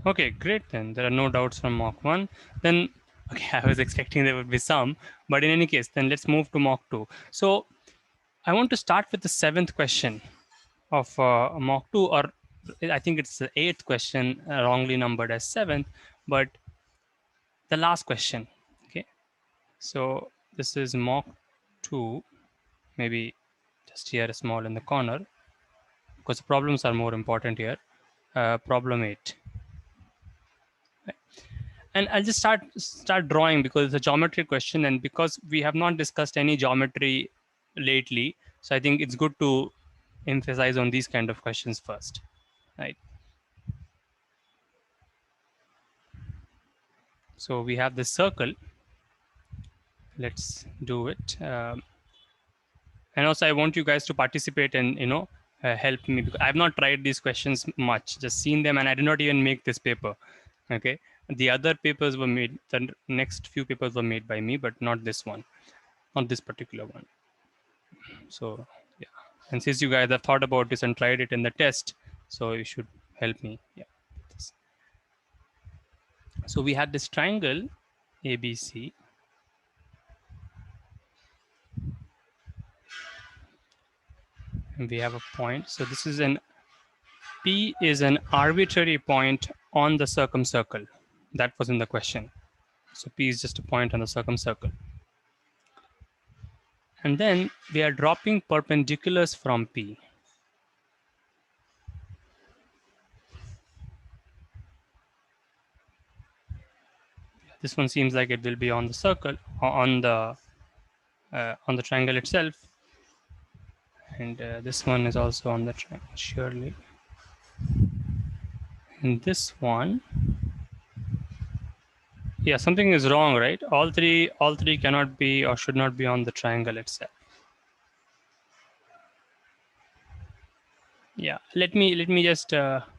Okay, great then. There are no doubts from mock 1. Then, okay, I was expecting there would be some, but in any case, then let's move to mock 2. So I want to start with the seventh question of mock 2, or I think it's the eighth question, wrongly numbered as seventh, but the last question. Okay, so this is mock 2, maybe just here a small in the corner, because the problems are more important here. Problem 8. And I'll just start drawing because it's a geometry question, and because we have not discussed any geometry lately, so I think it's good to emphasize on these kind of questions first, right? So we have this circle. Let's do it. And also I want you guys to participate and help me, because I've not tried these questions much, just seen them, and I did not even make this paper. Okay, the other papers were made, the next few papers were made by me, but not this one, not this particular one. So yeah, and since you guys have thought about this and tried it in the test, so you should help me. Yeah, so we had this triangle ABC, and we have a point. So this is an P is an arbitrary point on the circumcircle. That was in the question. So P is just a point on the circumcircle. And then we are dropping perpendiculars from P. This one seems like it will be on the circle, on the triangle itself. And this one is also on the triangle, surely. And this one, yeah, something is wrong, right? All three cannot be or should not be on the triangle itself. Yeah, let me just that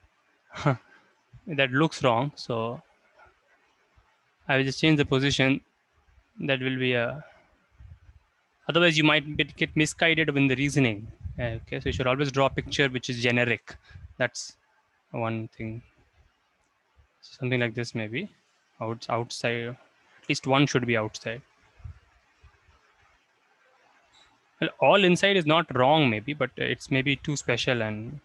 looks wrong, so I will just change the position. That will be a, otherwise you might get misguided in the reasoning. Okay, so you should always draw a picture which is generic. That's one thing. Something like this, maybe outside, at least one should be outside. Well, all inside is not wrong maybe, but it's maybe too special. And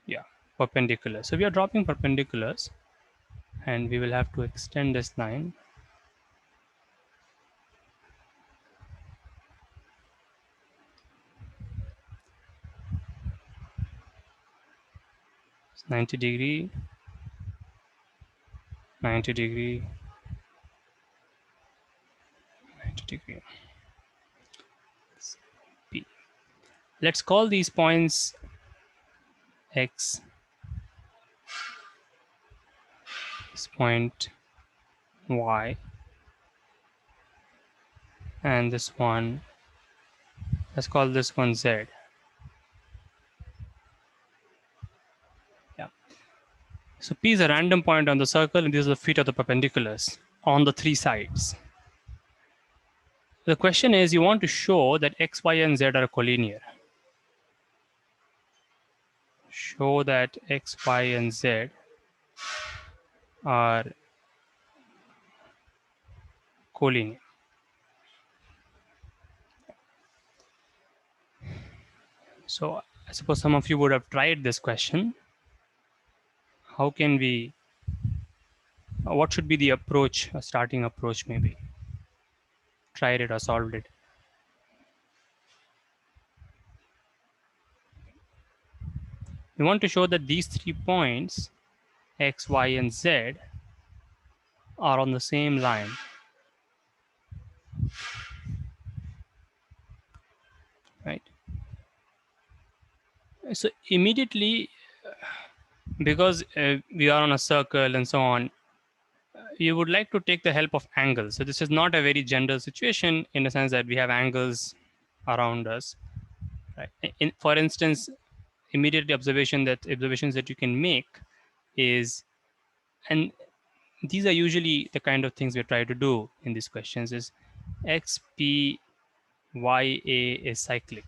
yeah, perpendicular. So we are dropping perpendiculars, and we will have to extend this line. It's 90 degree, 90 degree, 90 degree. P. Let's call these points X, this point Y, and this one, let's call this one Z. Yeah. So P is a random point on the circle, and these are the feet of the perpendiculars on the three sides. The question is, you want to show that X, Y, and Z are collinear. Show that X, Y, and Z are collinear. So I suppose some of you would have tried this question. How can we, what should be the approach, a starting approach maybe? Tried it or solved it. We want to show that these 3 points, X, Y, and Z, are on the same line. Right? So immediately, because we are on a circle and so on, you would like to take the help of angles. So this is not a very general situation in the sense that we have angles around us. Right? For instance, immediately observations that you can make is, and these are usually the kind of things we try to do in these questions, is X, P, Y, A is cyclic.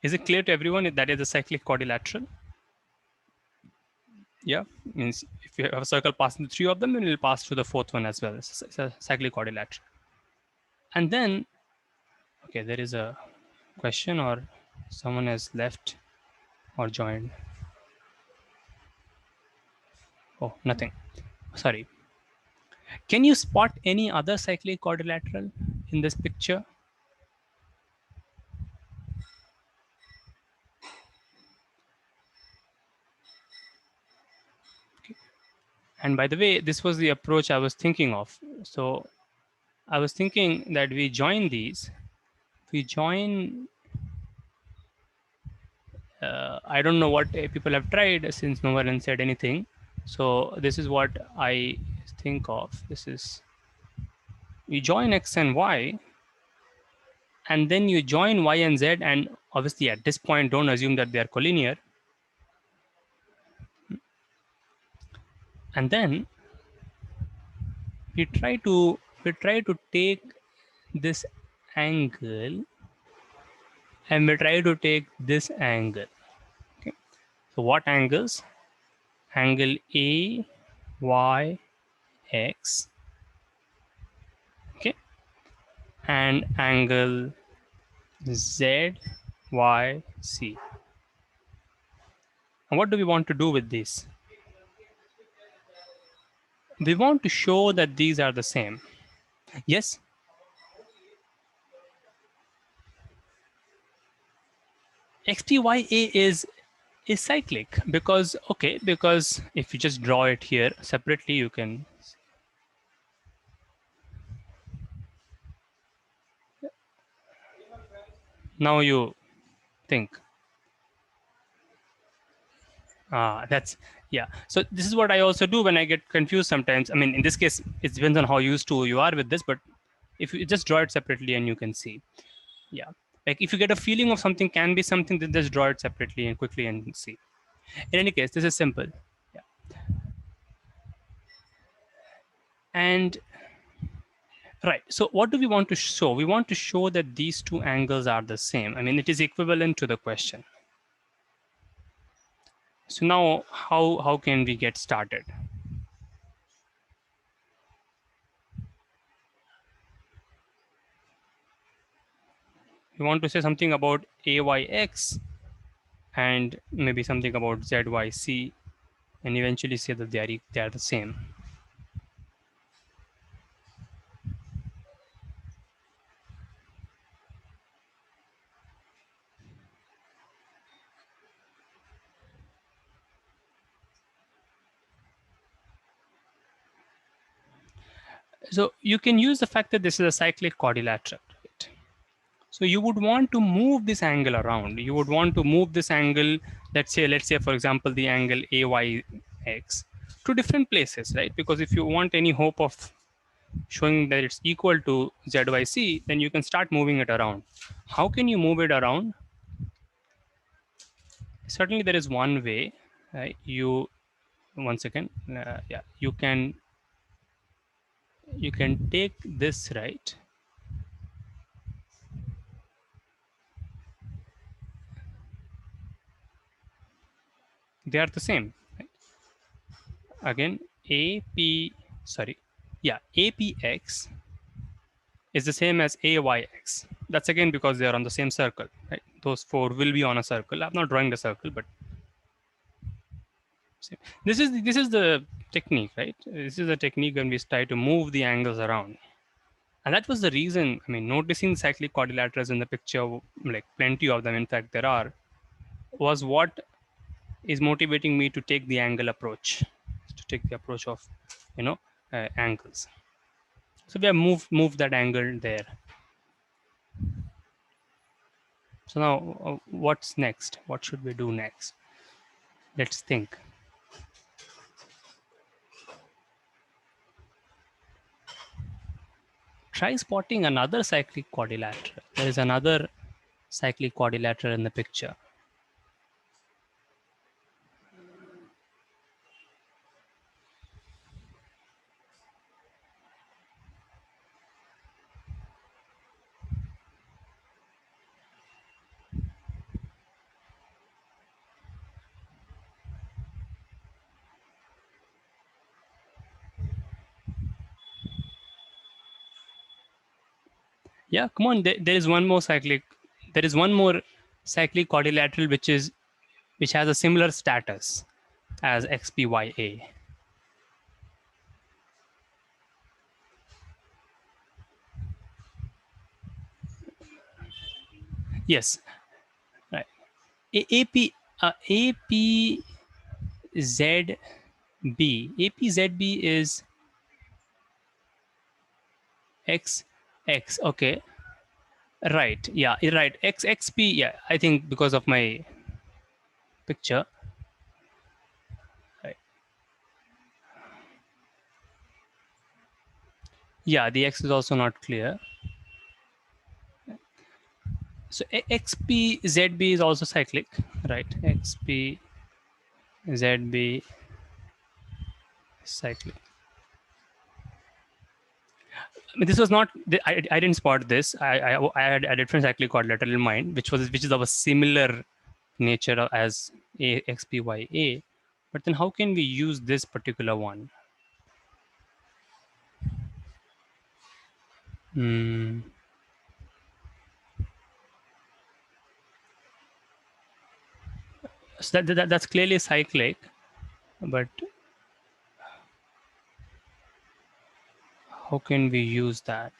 Is it clear to everyone that is a cyclic quadrilateral? Yeah, means if you have a circle passing through three of them, then it will pass through the fourth one as well. It's a cyclic quadrilateral. And then, okay, there is a question or someone has left or joined. Oh, nothing. Sorry. Can you spot any other cyclic quadrilateral in this picture? And by the way, this was the approach I was thinking of. So I was thinking that we join these. We join. I don't know what people have tried since no one said anything. So this is what I think of. This is you join x and y, and then you join y and z, and obviously at this point, don't assume that they are collinear. And then we try to take this angle and we try to take this angle. Okay. So what angles? Angle A, Y, X, okay, and angle Z, Y, C. And what do we want to do with this? We want to show that these are the same. Yes, XPYA is cyclic because because if you just draw it here separately, you can now you think that's yeah. So this is what I also do when I get confused sometimes. I mean, in this case, it depends on how used to you are with this, but if you just draw it separately and you can see, yeah. Like if you get a feeling of something can be something, then just draw it separately and quickly and see. In any case, this is simple. Yeah. And right. So what do we want to show? We want to show that these two angles are the same. I mean, it is equivalent to the question. So now how can we get started? We want to say something about AYX and maybe something about ZYC and eventually say that they are the same. So you can use the fact that this is a cyclic quadrilateral. Right? So you would want to move this angle around. You would want to move this angle, let's say, for example, the angle AYX to different places, right? Because if you want any hope of showing that it's equal to ZYC, then you can start moving it around. How can you move it around? Certainly, there is one way. You one second. Yeah, you can take this right. They are the same. Right? Again, AP. Sorry. Yeah, APX is the same as AYX. That's again because they are on the same circle. Right? Those four will be on a circle. I'm not drawing the circle, but this is the technique, right? This is the technique when we try to move the angles around. And that was the reason, I mean, noticing cyclic quadrilaterals in the picture, like plenty of them, in fact, there are, was what is motivating me to take the angle approach, to take the approach of, you know, angles. So we have moved that angle there. So now, what's next? What should we do next? Let's think. Try spotting another cyclic quadrilateral. There is another cyclic quadrilateral in the picture. Yeah, come on. There is one more cyclic. There is one more cyclic quadrilateral which has a similar status as XPYA. Yes, right. AP APZB. APZB is XX. Okay, right. Yeah, right. XXP. Yeah, I think because of my picture. Right. Yeah, the X is also not clear. So XPZB is also cyclic, right? XPZB cyclic. I mean, this was not. I didn't spot this. I had a different cyclic quadrilateral in mind, which is of a similar nature as XPYA. But then, how can we use this particular one? Hmm. So that's clearly cyclic, but how can we use that?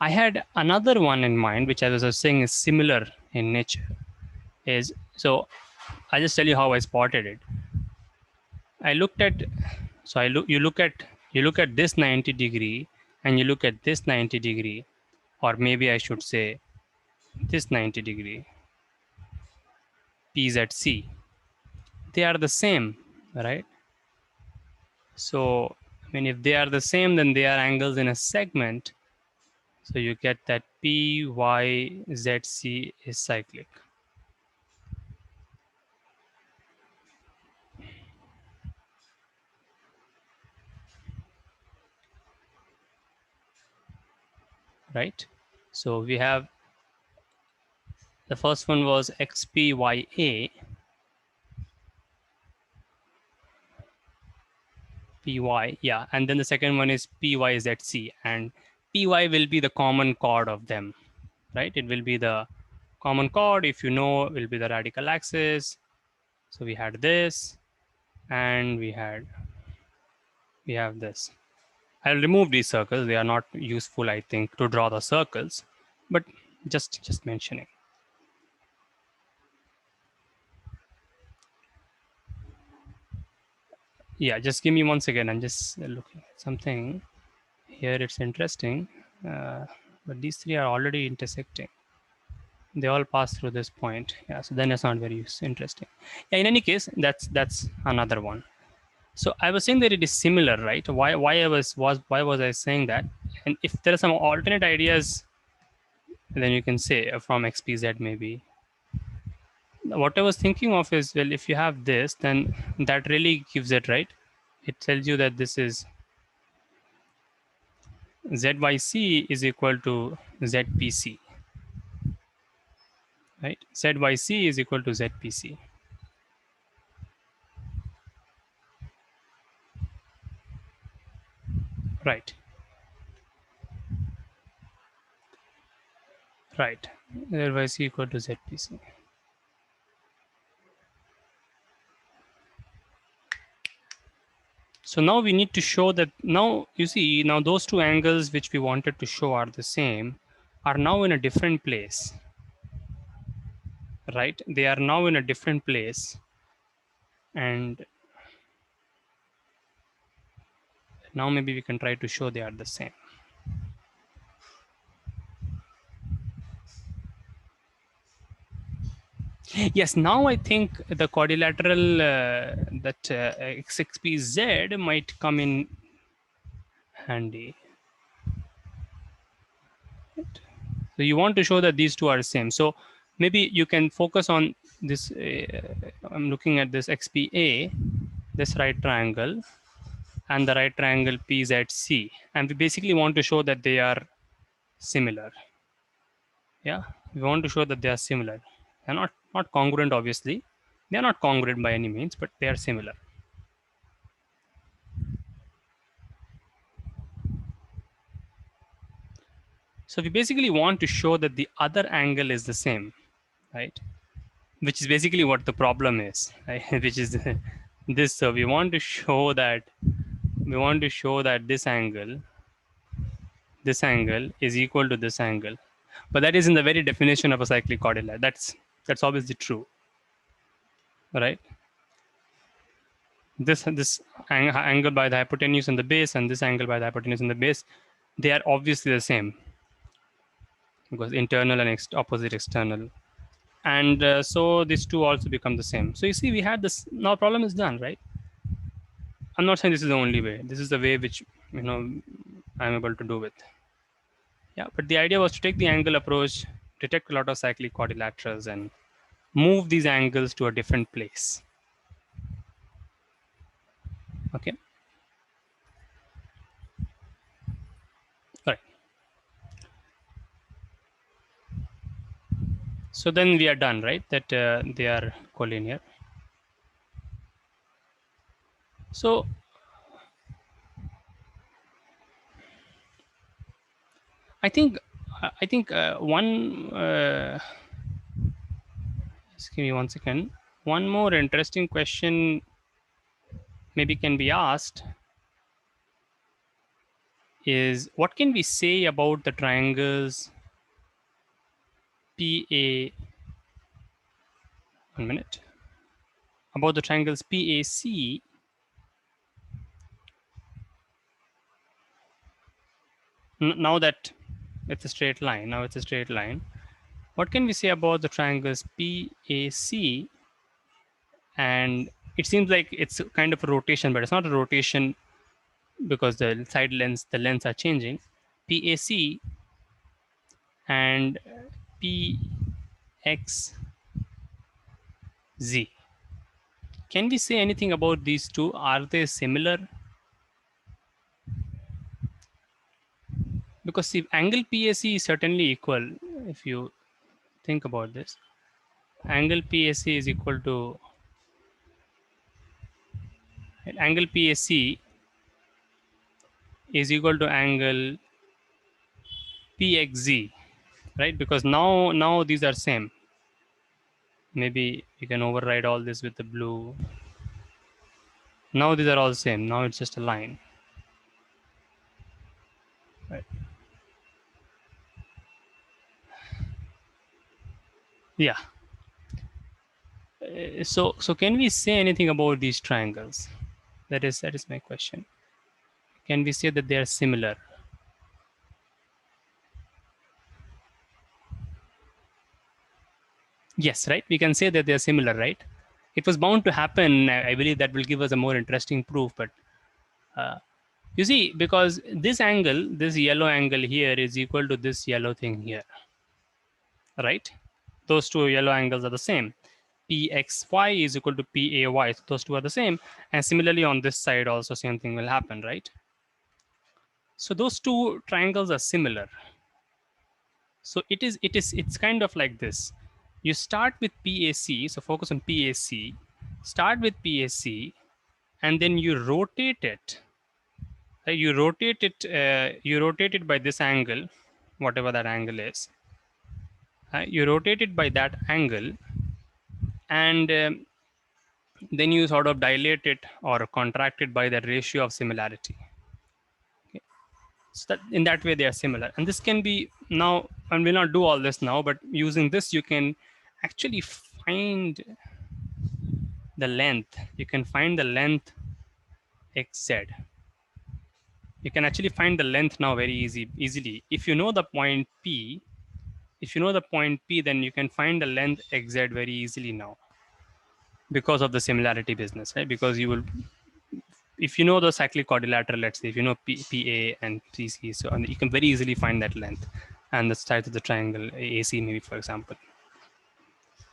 I had another one in mind, which I was saying is similar in nature. Is so. I'll just tell you how I spotted it. I looked at. So I look. You look at this 90-degree, and you look at this 90-degree, or maybe I should say this 90-degree. PZC. They are the same, right? So I mean, if they are the same, then they are angles in a segment. So you get that PYZC is cyclic. Right? So we have the first one was XPYA, PY, yeah, and then the second one is PYZC, and PY will be the common chord of them, right? It will be the common chord, if you know, will be the radical axis. So we had this, and we have this. I'll remove these circles. They are not useful, I think, to draw the circles, but just mentioning. Yeah, just give me 1 second. I'm just looking at something here. It's interesting, but these three are already intersecting. They all pass through this point. Yeah, so then it's not very interesting. Yeah, in any case, that's another one. So I was saying that it is similar, right? Why was I saying that? And if there are some alternate ideas, then you can say from XPZ maybe. What I was thinking of is, well, if you have this, then that really gives it, right. It tells you that this is ZYC is equal to ZPC, right? ZYC is equal to ZPC. Right. Right. ZYC equal to ZPC. So now we need to show that, now you see, now those two angles which we wanted to show are the same are now in a different place, right? They are now in a different place, and now maybe we can try to show they are the same. Yes, now I think the quadrilateral that X6PZ might come in handy. So you want to show that these two are the same. So maybe you can focus on this. I'm looking at this XPA, this right triangle, and the right triangle PZC. And we basically want to show that they are similar. Yeah, we want to show that they are similar. They're not congruent, obviously. They're not congruent by any means, but they are similar. So we basically want to show that the other angle is the same, right? Which is basically what the problem is, right? Which is this. So we want to show that this angle is equal to this angle, but that is in the very definition of a cyclic quadrilateral. That's obviously true, right? This angle by the hypotenuse and the base, and this angle by the hypotenuse and the base, they are obviously the same because internal and opposite external, and so these two also become the same. So you see, we had this. Now problem is done, right? I'm not saying this is the only way. This is the way which I'm able to do it. Yeah, but the idea was to take the angle approach, detect a lot of cyclic quadrilaterals, and move these angles to a different place. Okay. All right. So then we are done, right? That they are collinear. So I think one. Just give me 1 second. One more interesting question maybe can be asked is, what can we say about the triangles PA? 1 minute. About the triangles PAC now that it's a straight line. Now it's a straight line. What can we say about the triangles PAC? And it seems like it's kind of a rotation, but it's not a rotation because the lengths are changing. PAC and PXZ. Can we say anything about these two? Are they similar? Because see, angle PAC is certainly equal. If you think about this, angle PAC is equal to angle PAC is equal to angle PXZ, right? Because now these are same. Maybe you can override all this with the blue. Now these are all same. Now it's just a line, right? Yeah. So can we say anything about these triangles? That is my question. Can we say that they are similar? Yes, right? We can say that they are similar, right? It was bound to happen. I believe that will give us a more interesting proof. But you see, because this angle, this yellow angle here is equal to this yellow thing here, right? Those two yellow angles are the same. PXY is equal to PAY. So those two are the same. And similarly on this side also same thing will happen, right? So those two triangles are similar. So it's kind of like this. You start with PAC, so focus on PAC, start with PAC, and then you rotate it. You rotate it by this angle, whatever that angle is. You rotate it by that angle, and then you sort of dilate it or contract it by the ratio of similarity. Okay. So that in that way they are similar, and this can be now, and we'll not do all this now, but using this you can actually find the length. You can find the length xz. You can actually find the length now very easily. If you know the point P, then you can find the length xz very easily now because of the similarity business, right? Because you will, if you know the cyclic quadrilateral, let's say if you know PA and PC, so you can very easily find that length and the size of the triangle AC, maybe, for example.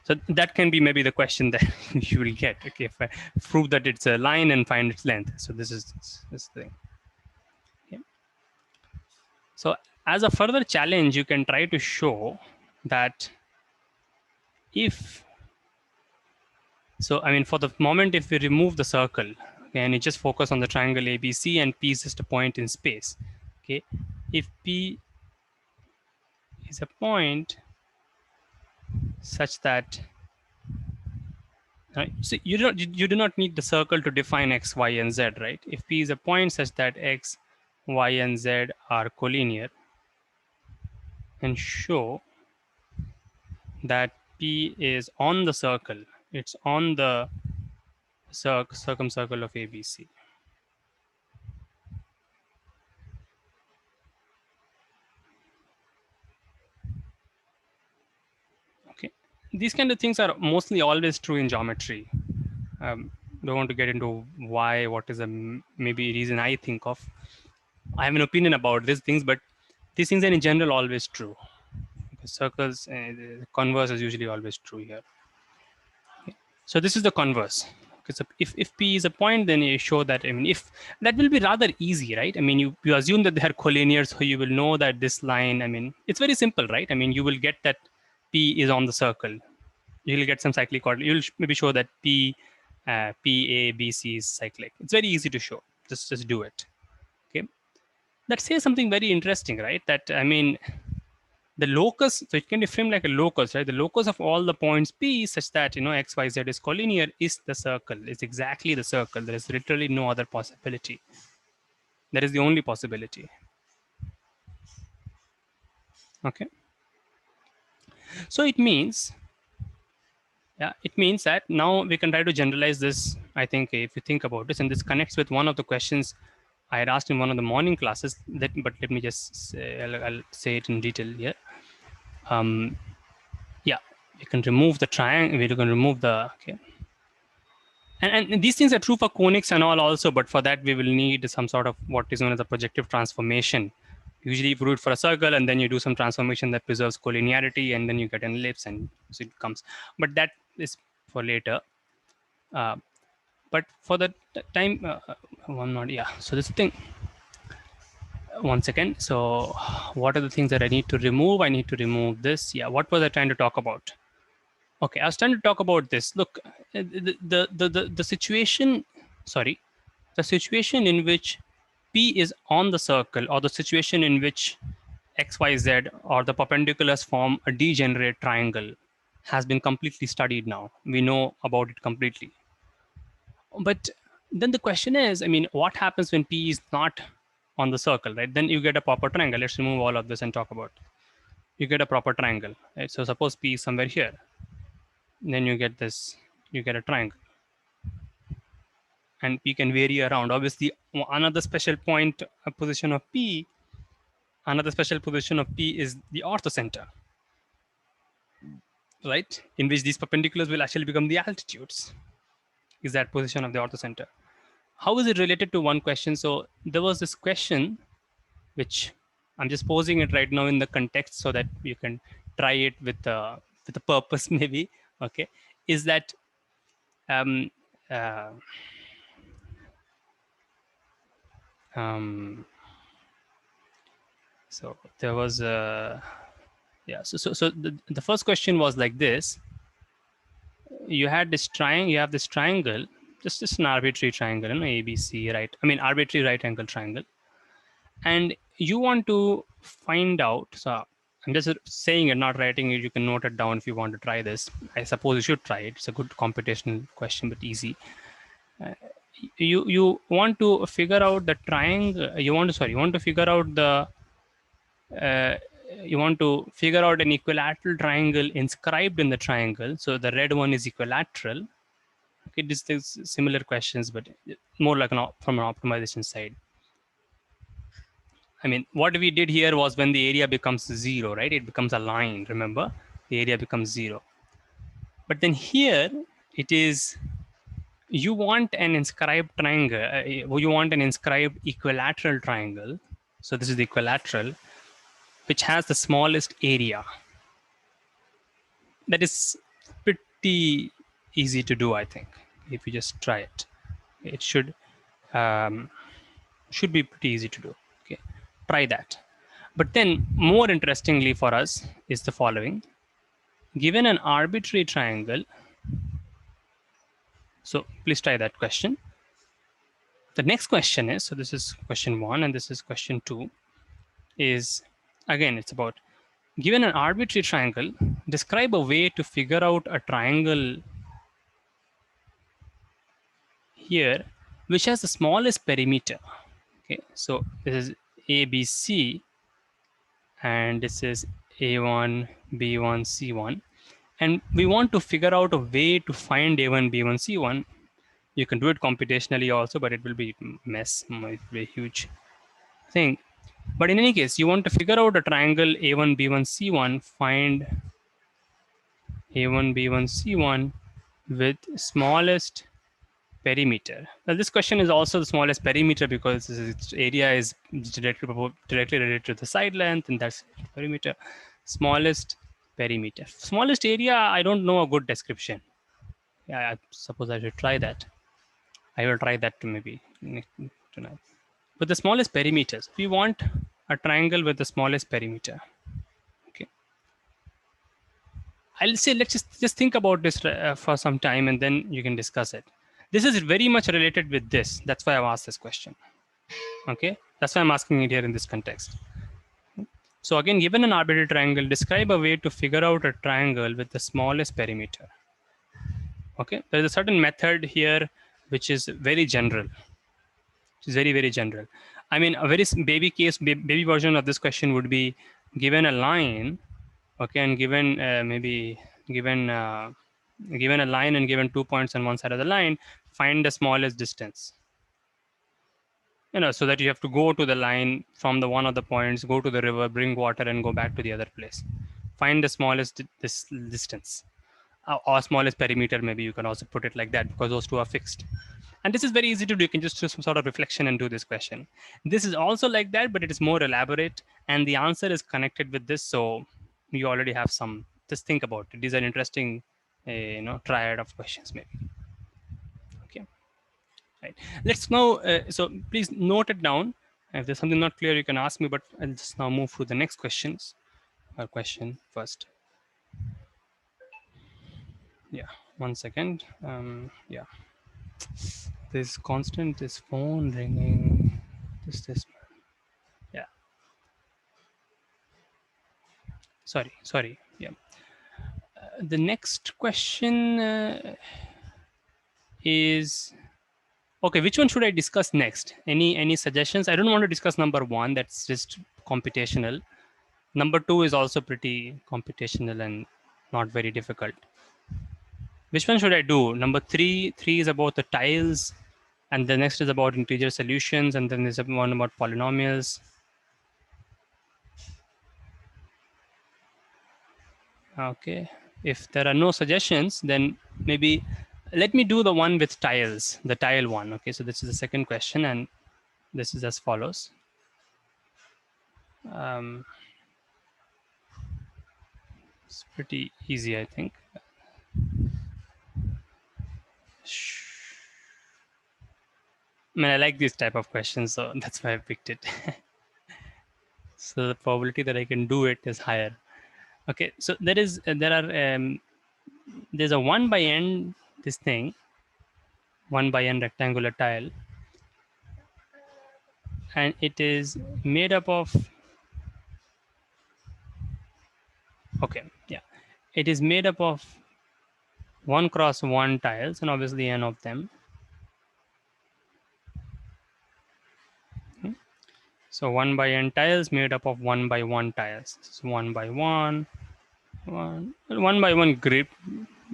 So that can be maybe the question that you will get. Okay, if I prove that it's a line and find its length. So this is this thing. Okay. So as a further challenge, you can try to show that if, so I mean, for the moment, if we remove the circle, okay, and you just focus on the triangle ABC and P is just a point in space. Okay, if P is a point such that so you do not need the circle to define x, y, and z, right? If P is a point such that x, y, and z are collinear, and show that P is on the circle, it's on the circumcircle of ABC. Okay, these kind of things are mostly always true in geometry. Don't want to get into why, what is a maybe reason I think of. I have an opinion about these things, but these things are in general always true. Because circles, the converse is usually always true here. Okay. So this is the converse. Okay, so if P is a point, then you show that, I mean, if that will be rather easy, right? I mean, you assume that they are collinear, so you will know that this line, I mean, it's very simple, right? I mean, you will get that P is on the circle. You'll get some cyclic coordinate. You'll maybe show that P A, B, C is cyclic. It's very easy to show. Just do it. Okay. That says something very interesting, right? That, I mean, the locus, so it can be framed like a locus, right? The locus of all the points P such that, you know, X, Y, Z is collinear is the circle. It's exactly the circle. There is literally no other possibility. That is the only possibility. Okay. So it means, yeah, it means that now we can try to generalize this. I think if you think about this, and this connects with one of the questions I had asked in one of the morning classes. But let me just say, I'll say it in detail here. Yeah, we can remove the triangle. We can remove the, okay. And these things are true for conics and all also, but for that we will need some sort of what is known as a projective transformation. Usually if you root for a circle and then you do some transformation that preserves collinearity, and then you get an ellipse and so it comes. But that is for later. But for the time, one not, yeah. So this thing, one second. So what are the things that I need to remove? I need to remove this. Yeah, what was I trying to talk about? Okay, I was trying to talk about this. Look, the situation, sorry, the situation in which P is on the circle, or the situation in which XYZ or the perpendiculars form a degenerate triangle, has been completely studied now. We know about it completely. But then the question is, I mean, what happens when P is not on the circle, right? Then you get a proper triangle. Let's remove all of this and talk about. You get a proper triangle, right? So suppose P is somewhere here. Then you get this, you get a triangle. And P can vary around. Obviously, another special point position of P, another special position of P is the orthocenter, right? In which these perpendiculars will actually become the altitudes, is that position of the orthocenter. How is it related to one question? So there was this question, which I'm just posing it right now in the context so that you can try it with a purpose maybe, okay? Is that um, uh, so there was a, yeah, so the first question was like this. You had this triangle, you have this triangle, just an arbitrary triangle, you know, ABC, right? I mean, arbitrary right angle triangle. And you want to find out, so I'm just saying it, not writing it. You can note it down if you want to try this. I suppose you should try it. It's a good computational question, but easy. You want to figure out the triangle. You want to figure out the you want to figure out an equilateral triangle inscribed in the triangle. So the red one is equilateral. Okay, this is similar questions, but more like from an optimization side. I mean, what we did here was when the area becomes 0, right? It becomes a line, remember? The area becomes 0. But then here, it is, you want an inscribed triangle, you want an inscribed equilateral triangle. So this is the equilateral, which has the smallest area. That is pretty easy to do, I think, if you just try it. It should be pretty easy to do. Okay, try that. But then more interestingly for us is the following. Given an arbitrary triangle, so please try that question. The next question is, so this is question 1 and this is question 2, is again, it's about, given an arbitrary triangle, describe a way to figure out a triangle here which has the smallest perimeter. Okay, so this is ABC and this is A1, B1, C1. And we want to figure out a way to find A1, B1, C1. You can do it computationally also, but it will be mess, it will be a huge thing. But in any case, you want to figure out a triangle A1, B1, C1, find A1, B1, C1 with smallest perimeter. Now this question is also the smallest perimeter because its area is directly related to the side length, and that's perimeter. Smallest perimeter. Smallest area, I don't know a good description. Yeah, I suppose I should try that. I will try that to maybe tonight. But the smallest perimeters, we want a triangle with the smallest perimeter. Okay. I'll say let's just think about this for some time, and then you can discuss it. This is very much related with this. That's why I've asked this question. Okay, that's why I'm asking it here in this context. So again, given an arbitrary triangle, describe a way to figure out a triangle with the smallest perimeter. Okay, there's a certain method here which is very general. It's very, very general. I mean, a very baby case, baby version of this question would be given a line, okay, and given given a line and given 2 points on one side of the line, find the smallest distance. So that you have to go to the line from the one of the points, go to the river, bring water, and go back to the other place. Find the smallest this distance or smallest perimeter. Maybe you can also put it like that because those two are fixed. And this is very easy to do. You can just do some sort of reflection and do this question. This is also like that, but it is more elaborate, and the answer is connected with this. So you already have some. Just think about it. These are interesting, triad of questions, maybe. Okay. Right. Let's now. So please note it down. If there's something not clear, you can ask me. But I'll just now move to the next questions. Or question first. Yeah. 1 second. Yeah. This phone ringing. This. Yeah. Sorry. Yeah. The next question is okay. Which one should I discuss next? Any suggestions? I don't want to discuss number 1. That's just computational. Number 2 is also pretty computational and not very difficult. Which one should I do? Number 3 is about the tiles, and the next is about integer solutions, and then there's one about polynomials. Okay. If there are no suggestions, then maybe let me do the one with tiles, the tile one. Okay, so this is the second question, and this is as follows. It's pretty easy, I think. I mean, I like this type of questions, so that's why I picked it. So the probability that I can do it is higher. Okay, so there's a 1 by n, this thing, 1 by n rectangular tile, and it is made up of, okay, yeah, it is made up of 1 cross 1 tiles, and obviously n of them. Okay. So 1 by n tiles made up of 1 by 1 tiles. So 1 by 1 by 1 grid,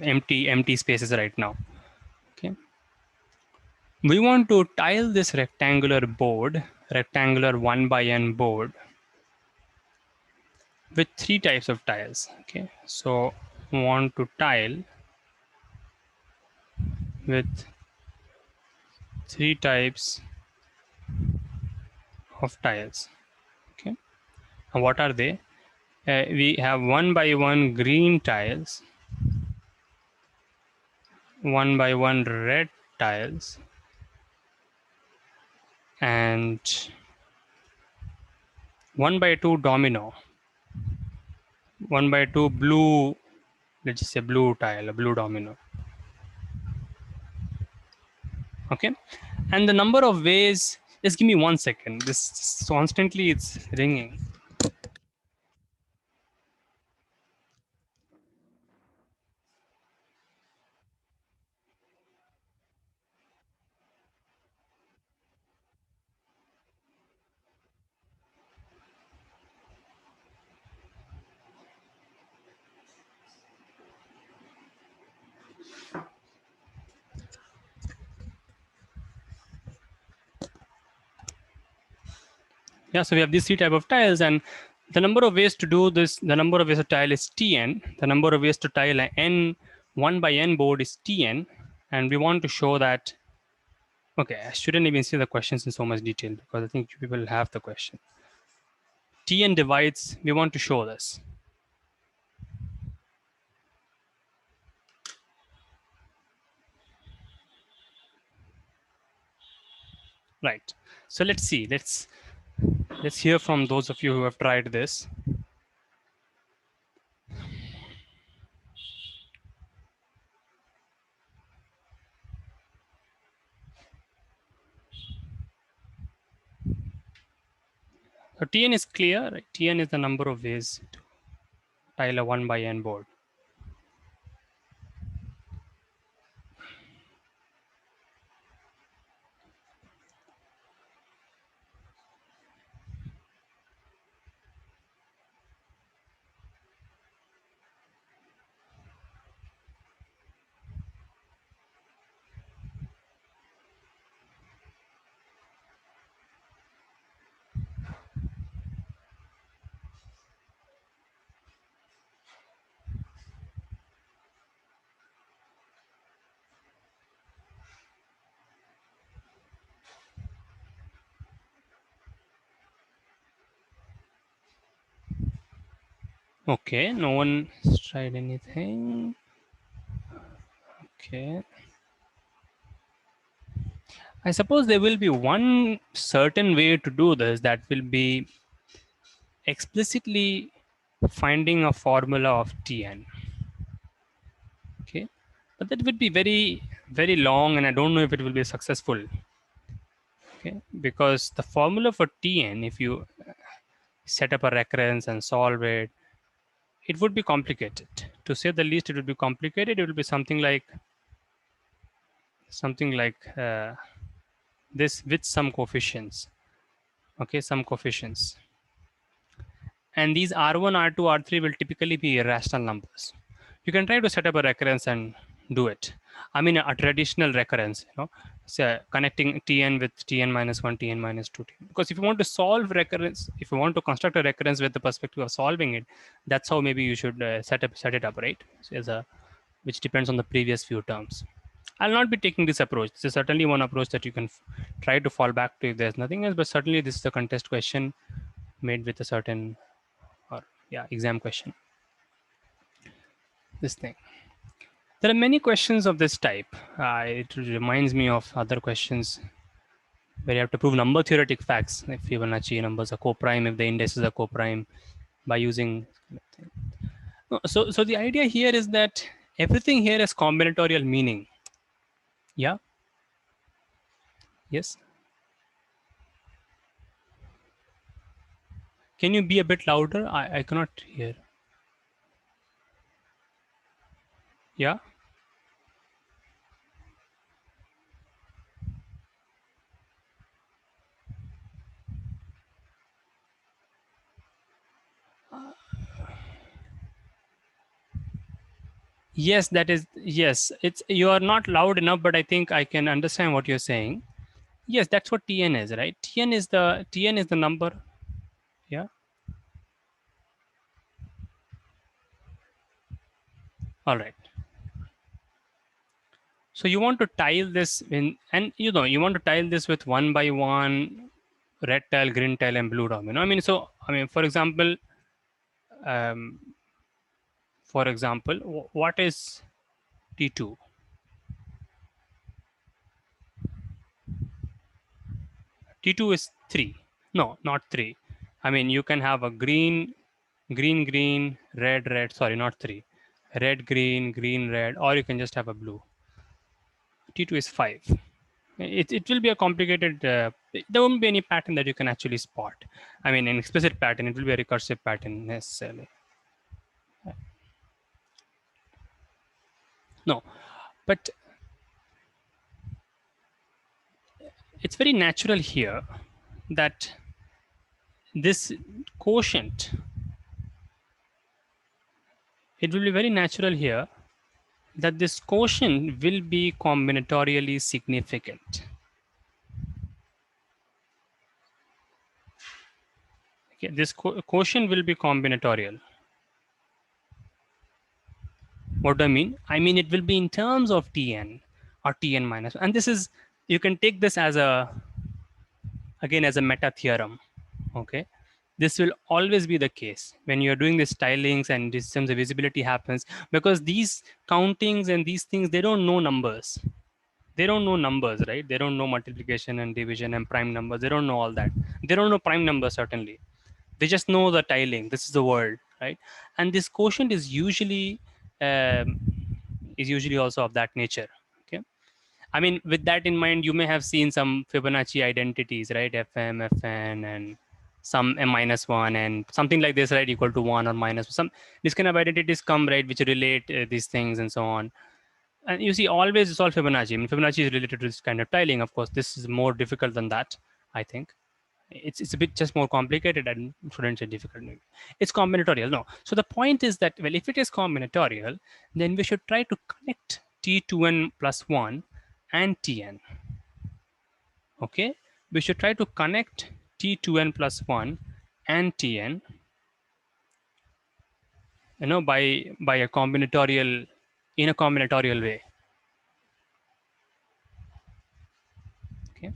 empty spaces right now. Okay. We want to tile this rectangular 1 by n board with 3 types of tiles. Okay. So we want to tile with 3 types of tiles. Okay. And what are they? We have 1 by 1 green tiles, 1 by 1 red tiles, and 1 by 2 domino, 1 by 2 blue, let's just say blue tile, a blue domino. Okay, and the number of ways, just give me 1 second. This constantly it's ringing. Yeah, so we have these three type of tiles, and the number of ways to do this, the number of ways to tile is Tn. The number of ways to tile an n 1 by n board is Tn, and we want to show that. Okay, I shouldn't even see the questions in so much detail because I think you people have the question. Tn divides. We want to show this. Right. So let's see. Let's hear from those of you who have tried this. So Tn is clear. Right? Tn is the number of ways to tile a 1 by n board. Okay, no one has tried anything. Okay. I suppose there will be one certain way to do this that will be explicitly finding a formula of Tn. Okay. But that would be very, very long, and I don't know if it will be successful. Okay. Because the formula for Tn, if you set up a recurrence and solve it, it would be complicated. To say the least, it would be complicated. It will be something like this with some coefficients. Okay, some coefficients. And these R1, R2, R3 will typically be irrational numbers. You can try to set up a recurrence and do it. I mean, a traditional recurrence, so connecting Tn with Tn minus 1, Tn minus 2. Because if you want to solve recurrence, if you want to construct a recurrence with the perspective of solving it, that's how maybe you should set it up, right? So which depends on the previous few terms. I'll not be taking this approach. This is certainly one approach that you can try to fall back to if there's nothing else, but certainly this is a contest question made with a certain, or exam question. This thing. There are many questions of this type. It reminds me of other questions where you have to prove number theoretic facts. If Fibonacci numbers are co-prime, if the indices are co-prime, by using. So the idea here is that everything here has combinatorial meaning. Yeah. Yes. Can you be a bit louder? I cannot hear. Yeah. Yes, that is yes. It's you are not loud enough, but I think I can understand what you're saying. Yes, that's what Tn is, right? Tn is the number. Yeah. All right. So you want to tile this in, and you want to tile this with 1 by 1 red tile, green tile, and blue dom. I mean, so I mean, um, for example, what is T2? T2 is 3. No, not 3. I mean, you can have a green, green, green, red, red. Sorry, not 3. Red, green, green, red, or you can just have a blue. T2 is 5. It will be a complicated, there won't be any pattern that you can actually spot. I mean, an explicit pattern, it will be a recursive pattern necessarily. No, but it's very natural here that this quotient, it will be very natural here that this quotient will be combinatorially significant. Okay, this quotient will be combinatorial. What do I mean? I mean it will be in terms of Tn or Tn minus, and this is, you can take this as a, again, as a meta theorem. Okay, this will always be the case when you're doing these stylings and systems of visibility happens, because these countings and these things, they don't know numbers. They don't know numbers, right? They don't know multiplication and division and prime numbers. They don't know all that. They don't know prime numbers, certainly. They just know the tiling. This is the world, right? And this quotient um, is usually also of that nature. Okay, I mean, with that in mind, you may have seen some Fibonacci identities, right? FM, Fn, and some m minus one and something like this, right? Equal to one or minus some. This kind of identities come, right, which relate these things and so on. And you see, always it's all Fibonacci. I mean, Fibonacci is related to this kind of tiling. Of course, this is more difficult than that, I think. It's a bit just more complicated and shouldn't say difficult. Maybe. It's combinatorial. No. So the point is that, well, if it is combinatorial, then we should try to connect T2n plus 1 and Tn. Okay. We should try to connect T2n plus 1 and Tn, by a combinatorial, in a combinatorial way. Okay.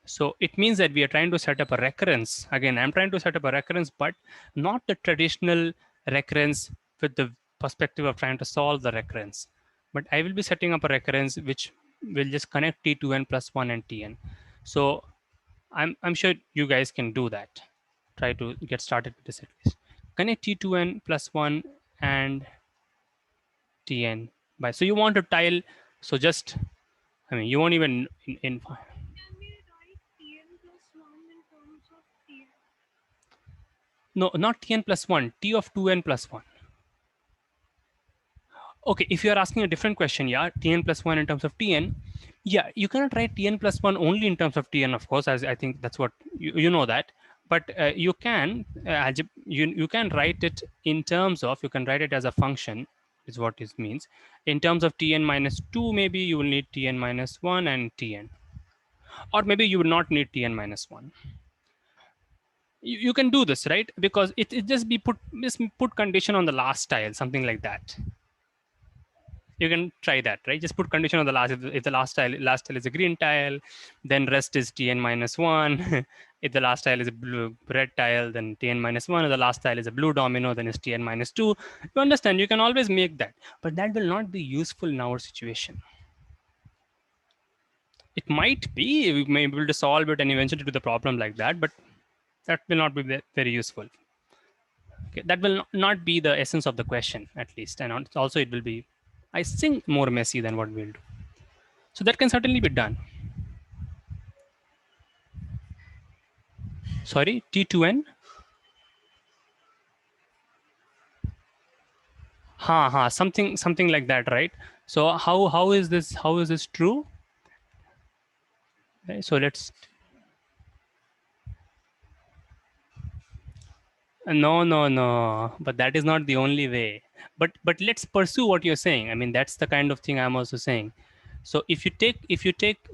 So it means that we are trying to set up a recurrence. Again, I'm trying to set up a recurrence, but not the traditional recurrence with the perspective of trying to solve the recurrence. But I will be setting up a recurrence which will just connect T2n plus 1 and Tn. So I'm sure you guys can do that. Try to get started with this at least. Connect T2n plus 1 and Tn by, so you want to tile, so just, I mean, you won't even in no, not Tn plus 1, T of 2n plus 1. Okay, if you are asking a different question, yeah, Tn plus 1 in terms of Tn, yeah, you cannot write Tn plus 1 only in terms of Tn, of course, as I think that's what, you know that. But you can, you can write it in terms of, you can write it as a function, is what it means. In terms of Tn minus 2, maybe you will need Tn minus 1 and Tn. Or maybe you will not need Tn minus 1. You can do this, right? Because it just be just put condition on the last tile, something like that. You can try that, right? Just put condition on the last. If the last tile is a green tile, then rest is Tn minus 1. If the last tile is a red tile, then Tn minus 1. If the last tile is a blue domino, then it's Tn minus 2. You understand? You can always make that. But that will not be useful in our situation. It might be. We may be able to solve it and eventually do the problem like that, but that will not be very useful. Okay, that will not be the essence of the question, at least. And also it will be, I think, more messy than what we'll do. So that can certainly be done. Sorry, T2n? Something like that, right? So how is this true? Okay, so let's, no, but that is not the only way. But let's pursue what you're saying. I mean, that's the kind of thing I'm also saying. So if you take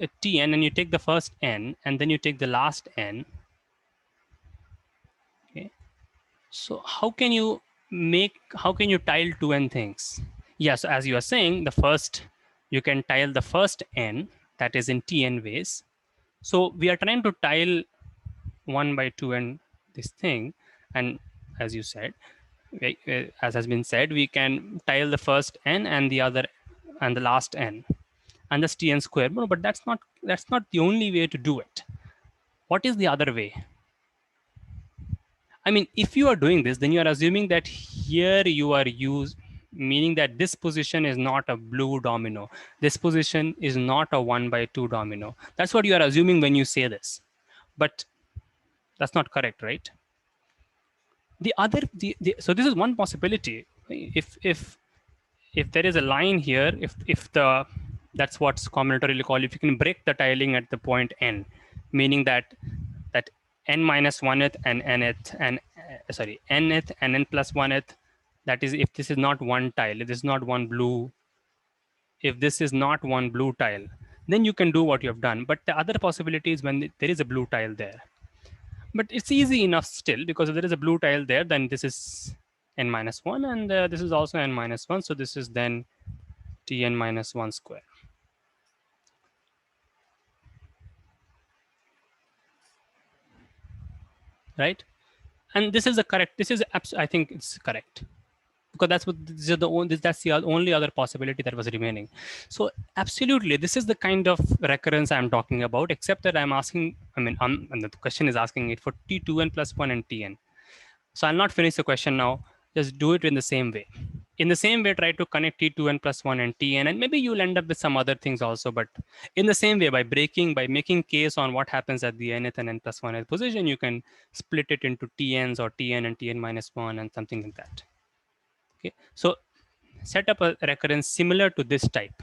a Tn and you take the first n and then you take the last n, okay. So how can you tile 2n things? Yes, as you are saying, the first, you can tile the first n, that is in Tn ways. So we are trying to tile 1 by 2n this thing, and as you said, as has been said, we can tile the first n and the other and the last n, and the Tn square. No, but that's not the only way to do it. What is the other way? I mean, if you are doing this, then you are assuming that here you are meaning that this position is not a blue domino. This position is not a 1 by 2 domino. That's what you are assuming when you say this. But that's not correct, right? So this is one possibility. If there is a line here, if the, that's what's combinatorially called, if you can break the tiling at the point n, meaning that n minus 1th and nth and nth and n plus 1th, that is, if this is not one tile, if this is not one blue, if this is not one blue tile, then you can do what you have done. But the other possibility is when there is a blue tile there. but it's easy enough still, because if there is a blue tile there, then this is n minus 1, and this is also n minus 1. So this is then Tn minus 1 square. Right? And this is the correct, this is, I think it's correct, because that's what this is the only, that's the only other possibility that was remaining. So absolutely, this is the kind of recurrence I'm talking about, except that I'm asking, I mean, and the question is asking it for T2n plus 1 and Tn. So I'll not finish the question now. Just do it in the same way. In the same way, try to connect T2n plus 1 and Tn, and maybe you'll end up with some other things also. But in the same way, by making case on what happens at the nth and n plus 1th position, you can split it into Tn's or Tn and Tn minus 1 and something like that. Okay, so set up a recurrence similar to this type.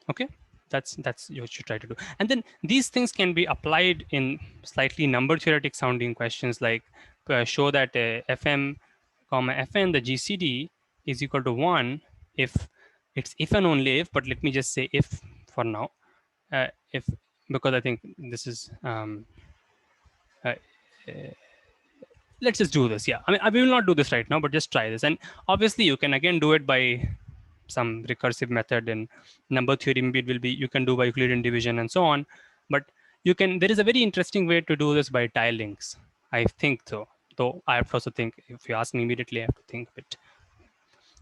Okay, that's what you try to do. And then these things can be applied in slightly number theoretic sounding questions, like show that fm comma fn, the gcd, is equal to 1 if it's if and only if, but let me just say if for now, if, because I think this is uh, let's just do this. Yeah, I mean, we will not do this right now, but just try this. And obviously you can again do it by some recursive method in number theory. Maybe it will be, you can do by Euclidean division and so on. But you can, there is a very interesting way to do this by tile links, I think. Though I have to also think, if you ask me immediately, I have to think of it.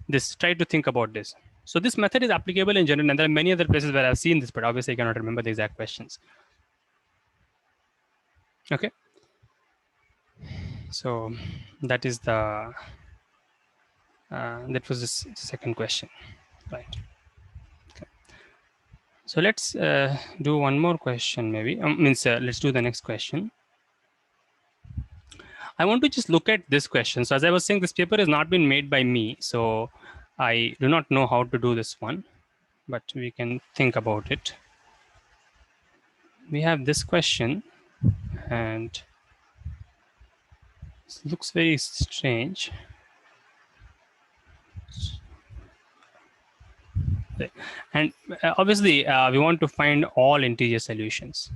This, try to think about this. So this method is applicable in general, and there are many other places where I've seen this, but obviously I cannot remember the exact questions. Okay. So that is the, that was the second question, right? Okay. So let's do one more question, maybe. Let's do the next question. I want to just look at this question. So as I was saying, this paper has not been made by me, so I do not know how to do this one, but we can think about it. We have this question, and it looks very strange. And obviously, we want to find all integer solutions,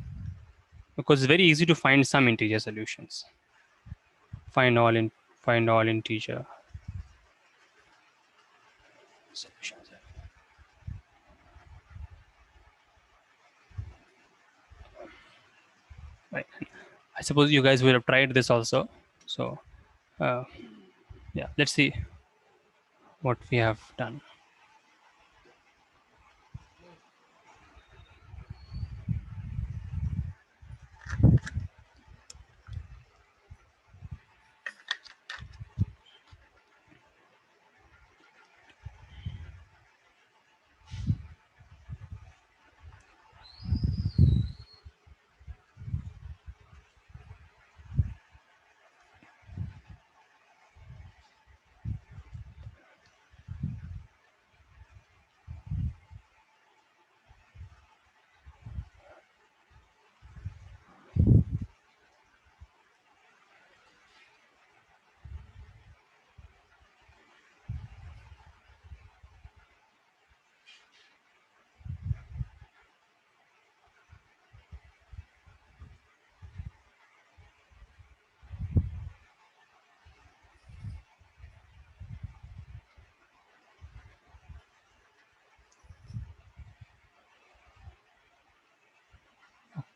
because it's very easy to find some integer solutions. Find all integer solutions. Right. I suppose you guys will have tried this also. So yeah, let's see what we have done.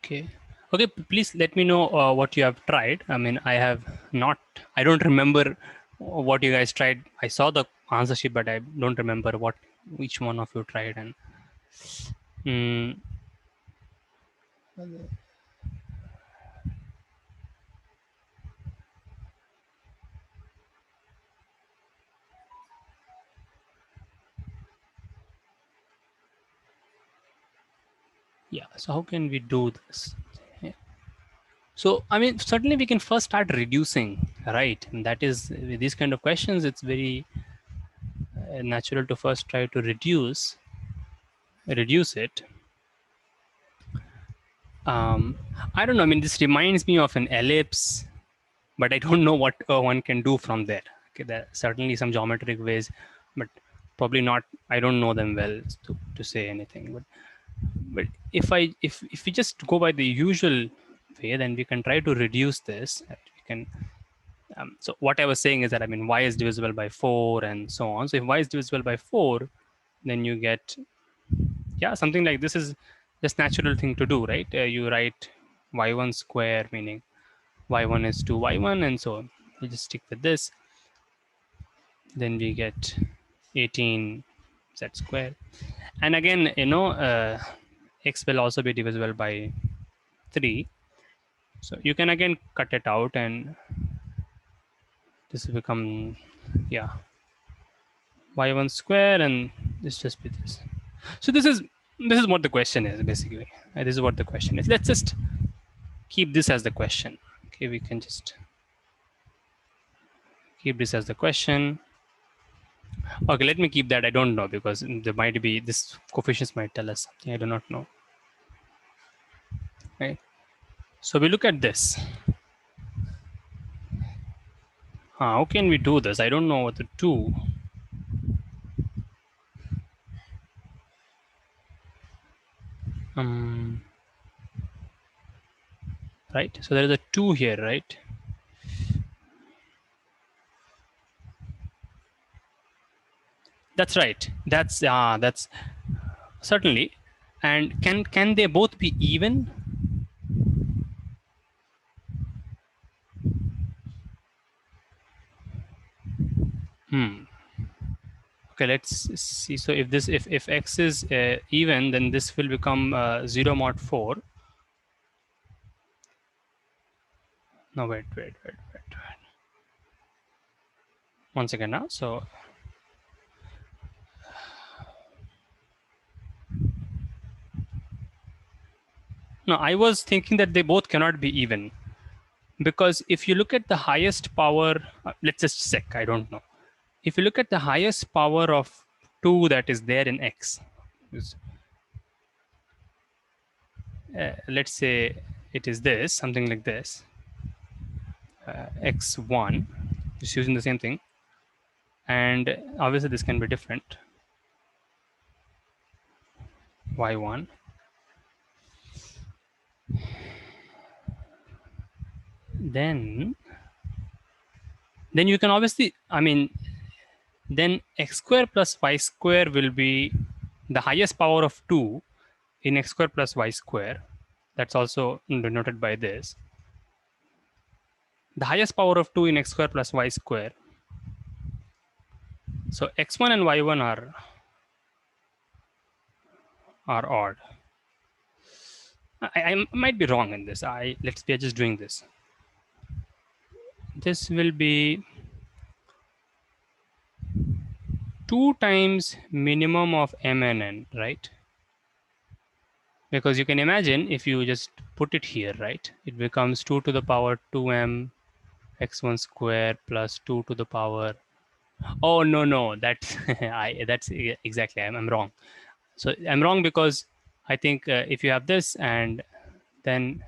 Okay. Okay, please let me know what you have tried. I mean, I have not, I don't remember what you guys tried. I saw the answer sheet, but I don't remember what which one of you tried. And yeah, so how can we do this? Yeah. So, I mean, certainly we can first start reducing, right? And that is, with these kind of questions, it's very natural to first try to reduce it. I don't know. I mean, this reminds me of an ellipse, but I don't know what one can do from there. Okay, there are certainly some geometric ways, but probably not. I don't know them well to say anything. But But if we just go by the usual way, then we can try to reduce this. We can. So what I was saying is that, I mean, y is divisible by 4 and so on. So if y is divisible by 4, then you get, yeah, something like this is just natural thing to do, right? You write y1 square, meaning y1 is 2y1, and so on. You just stick with this. Then we get 18 z square. And again, x will also be divisible by 3. So you can again cut it out, and this will become, yeah, y1 square, and this just be this. So this is what the question is basically. This is what the question is. Let's just keep this as the question. Okay, we can just keep this as the question. Okay, let me keep that. I don't know, because there might be this coefficients might tell us something. I do not know. Right. So we look at this. How can we do this? I don't know what to do. Right. So there is a 2 here, right? That's right. That's certainly. And can they both be even? Okay, let's see. So if x is even, then this will become 0 mod 4. No, wait. Once again now. So no, I was thinking that they both cannot be even, because if you look at the highest power, let's just check. I don't know. If you look at the highest power of 2 that is there in x, let's say it is this, something like this, x1, just using the same thing, and obviously this can be different, y1. Then you can obviously, I mean, then x square plus y square will be the highest power of 2 in x square plus y square. That's also denoted by this. The highest power of 2 in x square plus y square. So x1 and y1 are odd. I might be wrong in this. Let's be just doing this. This will be 2 times minimum of m and n, right? Because you can imagine if you just put it here, right? It becomes 2 to the power 2m x1 square plus 2 to the power. Oh no, that's that's exactly, I'm wrong. So I'm wrong because I think if you have this and then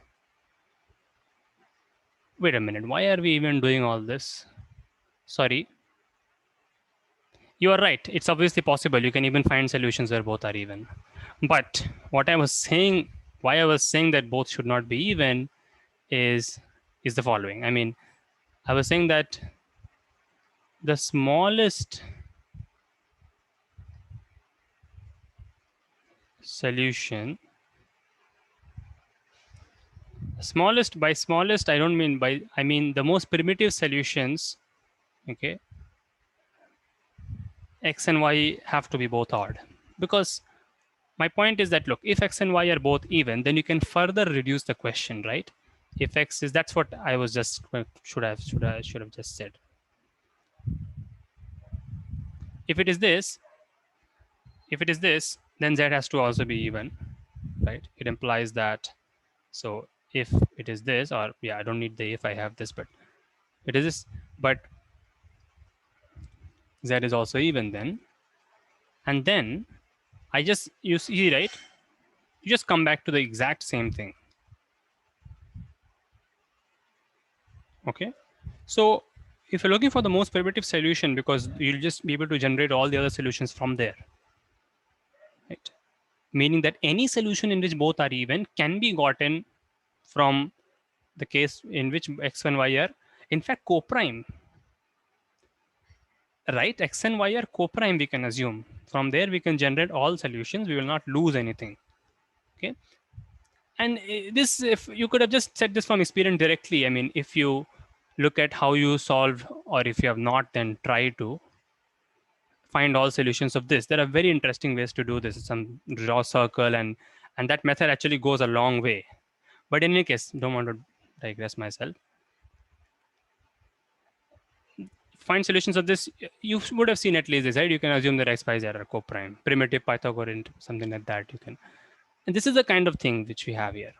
wait a minute, why are we even doing all this? Sorry. You are right. It's obviously possible. You can even find solutions where both are even. But what I was saying, why I was saying that both should not be even is the following. I mean, I was saying that the smallest solution, smallest, by smallest, I don't mean by, I mean the most primitive solutions, okay, x and y have to be both odd. Because my point is that, look, if x and y are both even, then you can further reduce the question, right? If x is, that's what I was just should have just said. If it is this, then z has to also be even, right? It implies that. So if it is this, or yeah, I don't need the if, I have this, but it is this, but z is also even then. And then you see, right? You just come back to the exact same thing. Okay. So if you're looking for the most primitive solution, because you'll just be able to generate all the other solutions from there, right? meaning that any solution in which both are even can be gotten from the case in which x and y are in fact co-prime, right? X and y are co-prime, we can assume. From there we can generate all solutions, we will not lose anything. Okay, and this, if you could have just said this from experience directly, I mean, if you look at how you solve, or if you have not, then try to find all solutions of this. There are very interesting ways to do this. Some draw circle, and that method actually goes a long way. But in any case, don't want to digress myself. Find solutions of this. You would have seen at least this, right? You can assume that x, y, z are co-prime, primitive Pythagorean, something like that. You can, and this is the kind of thing which we have here.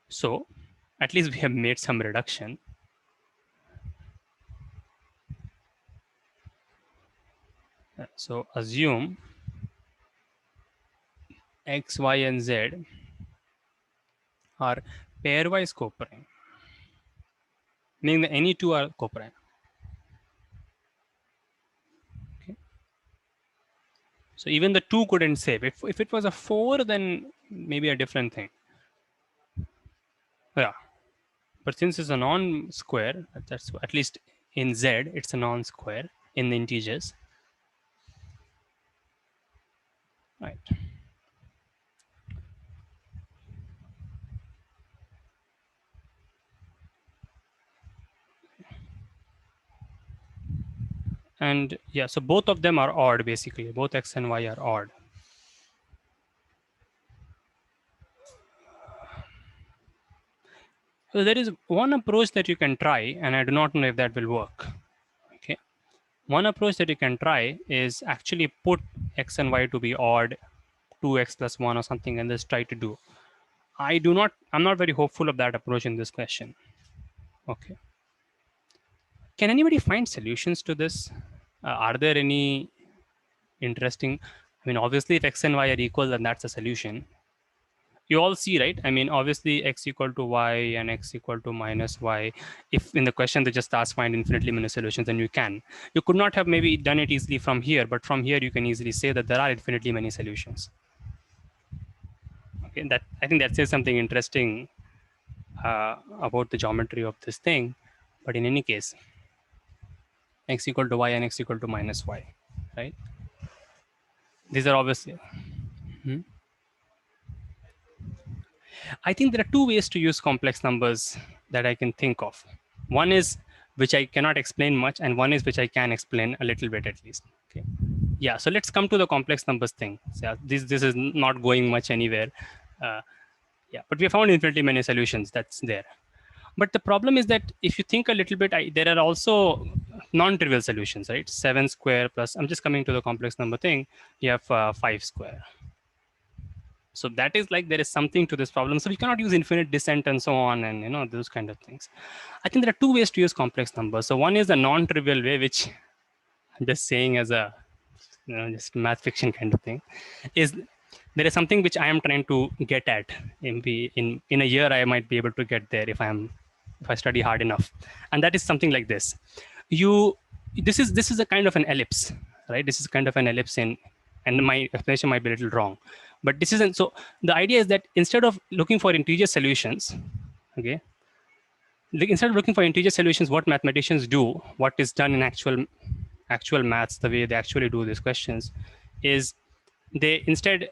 So at least we have made some reduction. So assume x, y, and z are pairwise co-prime, meaning that any two are co-prime. Okay. So even the 2 couldn't save. If it was a 4, then maybe a different thing. Yeah. But since it's a non-square, that's at least in z, it's a non-square in the integers. Right. And yeah, so both of them are odd, basically. Both x and y are odd. So there is one approach that you can try, and I do not know if that will work. Okay. One approach that you can try is actually put x and y to be odd, 2x plus 1 or something, and just try to do. I'm not very hopeful of that approach in this question. Okay. Can anybody find solutions to this? Are there any interesting? I mean, obviously, if x and y are equal, then that's a solution. You all see, right? I mean, obviously, x equal to y and x equal to minus y. If in the question they just ask find infinitely many solutions, then you can. You could not have maybe done it easily from here, but from here you can easily say that there are infinitely many solutions. Okay, that I think that says something interesting about the geometry of this thing. But in any case, x equal to y and x equal to minus y, right? These are obviously. I think there are two ways to use complex numbers that I can think of. One is which I cannot explain much, and one is which I can explain a little bit at least. Okay. Yeah. So let's come to the complex numbers thing. So this is not going much anywhere. Yeah, but we found infinitely many solutions. That's there. But the problem is that if you think a little bit, there are also non-trivial solutions, right? 7 square plus, I'm just coming to the complex number thing. You have 5 square. So that is like there is something to this problem. So we cannot use infinite descent and so on, and those kind of things. I think there are two ways to use complex numbers. So one is the non-trivial way, which I'm just saying as a just math fiction kind of thing, is there is something which I am trying to get at. In a year, I might be able to get there if I study hard enough, and that is something like this. This is a kind of an ellipse, right? This is kind of an ellipse and my explanation might be a little wrong, but this isn't. So the idea is that instead of looking for integer solutions, okay, instead of looking for integer solutions, what mathematicians do, what is done in actual maths, the way they actually do these questions, is they instead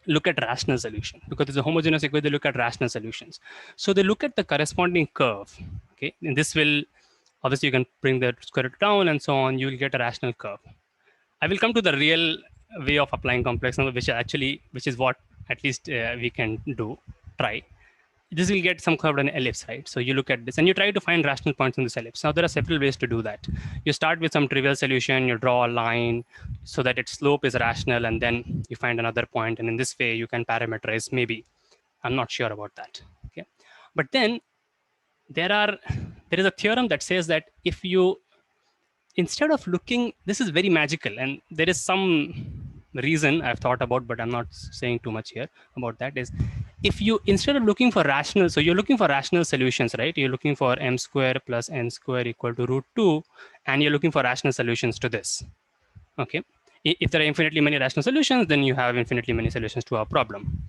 look at rational solution. Because it's a homogeneous equation, they look at rational solutions. So they look at the corresponding curve. Okay, and this will obviously you can bring the square root down and so on. You will get a rational curve. I will come to the real way of applying complex number, which is what at least we can do. Try. This will get some curve on an ellipse, right? So you look at this and you try to find rational points in this ellipse. Now there are several ways to do that. You start with some trivial solution, you draw a line so that its slope is rational, and then you find another point, and in this way you can parameterize maybe. I'm not sure about that. Okay, but then there is a theorem that says that if you instead of looking, this is very magical, and there is some reason I've thought about, but I'm not saying too much here about that, is if you, instead of looking for rational, so you're looking for rational solutions, right? You're looking for m square plus n square equal to root 2, and you're looking for rational solutions to this. Okay. If there are infinitely many rational solutions, then you have infinitely many solutions to our problem.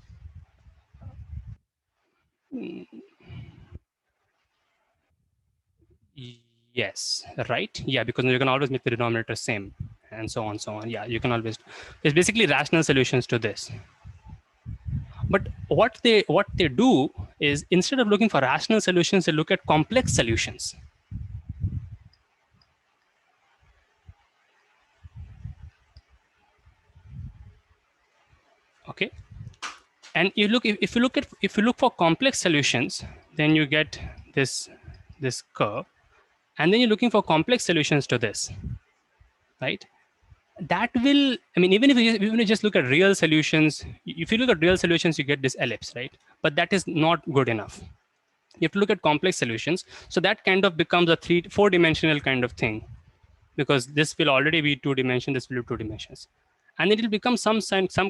Yes, right. Yeah, because you can always make the denominator same, and so on, so on. Yeah, you can always. It's basically rational solutions to this. But what they do is, instead of looking for rational solutions, they look at complex solutions. Okay, and you look, if you look for complex solutions, then you get this curve, and then you're looking for complex solutions to this, right? That will, I mean, even if you just look at real solutions, if you look at real solutions, you get this ellipse, right? But that is not good enough. You have to look at complex solutions. So that kind of becomes a 4-dimensional kind of thing, because this will already be 2 dimension, this will be 2 dimensions, and it will become some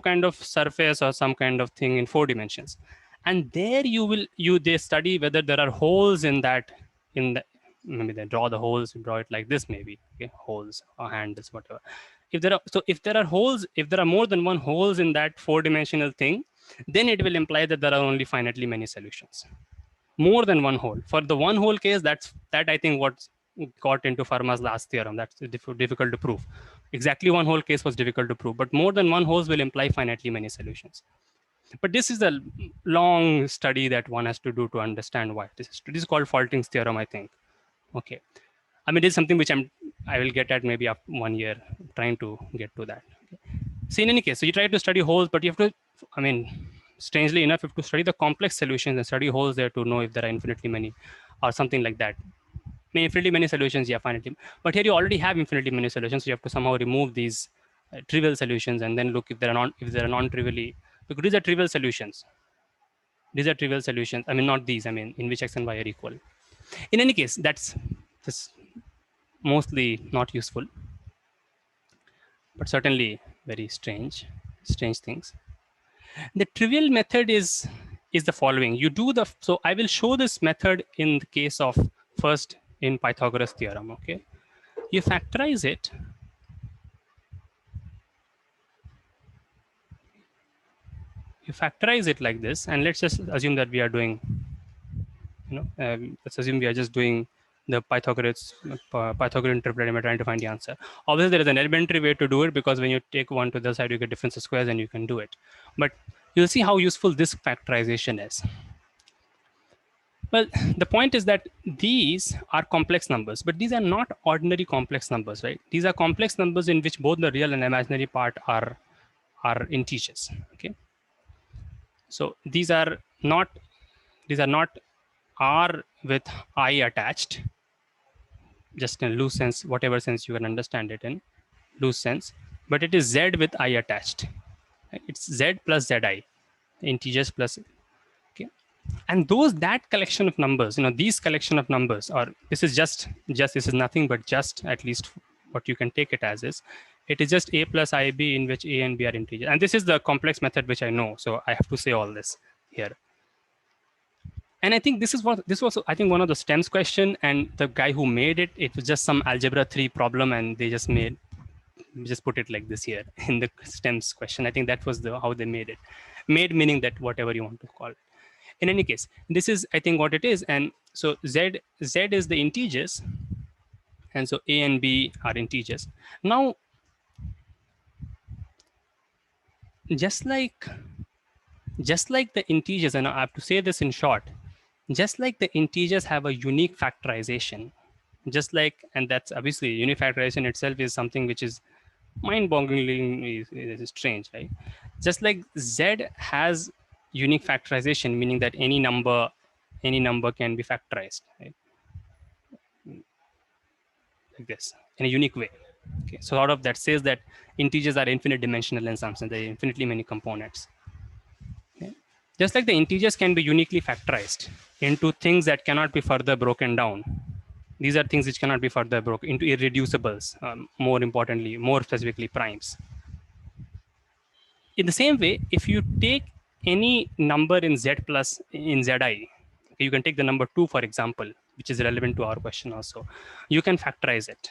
kind of surface or some kind of thing in 4 dimensions. And there they study whether there are holes in that, in the, maybe they draw the holes, draw it like this, maybe, okay, holes or handles, whatever. If there are holes, if there are more than one holes in that 4-dimensional thing, then it will imply that there are only finitely many solutions. More than one hole. For the one hole case, that I think what got into Fermat's last theorem. That's difficult to prove. Exactly one hole case was difficult to prove, but more than one holes will imply finitely many solutions. But this is a long study that one has to do to understand why this is. This is called Falting's theorem, I think. Okay. I mean, this is something which I will get at maybe after 1 year, trying to get to that. Okay. So in any case, so you try to study holes, but you have to, I mean, strangely enough, you have to study the complex solutions and study holes there to know if there are infinitely many or something like that. I mean, infinitely many solutions, yeah, finitely. But here you already have infinitely many solutions, so you have to somehow remove these trivial solutions and then look if there are non-trivially, because these are trivial solutions. These are trivial solutions. I mean, not these. I mean, in which x and y are equal. In any case, that's mostly not useful, but certainly very strange things. The trivial method is the following. You do the, so I will show this method in the case of first in Pythagoras theorem. Okay, you factorize it. You factorize it like this, and let's just assume that we are doing, let's assume we are just doing the Pythagorean triplet and we're trying to find the answer. Obviously, there is an elementary way to do it, because when you take one to the side, you get difference of squares and you can do it. But you'll see how useful this factorization is. Well, the point is that these are complex numbers, but these are not ordinary complex numbers, right? These are complex numbers in which both the real and imaginary part are integers. Okay, so these are not R with I attached, just in loose sense, whatever sense you can understand it in, loose sense, but it is Z with I attached. It's Z plus Zi, integers plus, okay. And that collection of numbers, these collection of numbers, or this is just this is nothing but just, at least what you can take it as, is it is just a plus ib in which a and b are integers. And this is the complex method which I know, so I have to say all this here. And I think this was I think one of the stems question, and the guy who made it was just some algebra 3 problem, and they just put it like this here in the stems question. I think that was how they made it. Made meaning that whatever you want to call it. In any case, this is, I think, what it is. And so z is the integers, and so a and b are integers. Now, just like the integers, and I have to say this in short, just like the integers have a unique factorization, just like, and that's obviously unique factorization itself is something which is mind-bogglingly strange, right? Just like z has unique factorization, meaning that any number can be factorized, right? Like this, in a unique way. Okay, so out of that says that integers are infinite dimensional in some sense. There are infinitely many components. Okay. Just like the integers can be uniquely factorized into things that cannot be further broken down. These are things which cannot be further broken into irreducibles, more importantly, more specifically primes. In the same way, if you take any number in Z plus in Zi, you can take the number 2, for example, which is relevant to our question also. You can factorize it.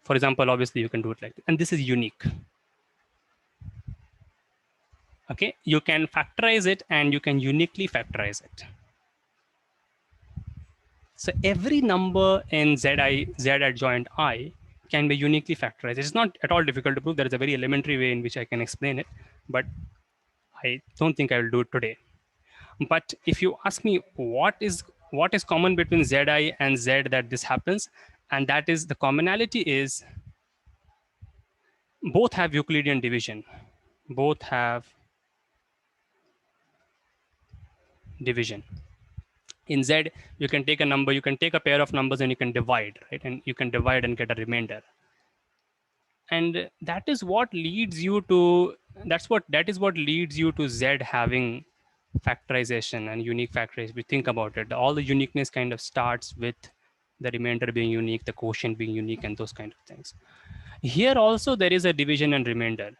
For example, obviously you can do it like this, and this is unique. Okay, you can factorize it and you can uniquely factorize it. So every number in z adjoint I can be uniquely factorized. It's not at all difficult to prove. There is a very elementary way in which I can explain it, but I don't think I will do it today. But if you ask me what is common between zi and z that this happens, and that is the commonality is both have Euclidean division. Both have division. In Z, you can take a number, you can take a pair of numbers and you can divide, right? And you can divide and get a remainder. And that is what leads you to, that is what leads you to Z having factorization and unique factorization. If you think about it, all the uniqueness kind of starts with the remainder being unique, the quotient being unique, and those kind of things. Here also there is a division and remainder.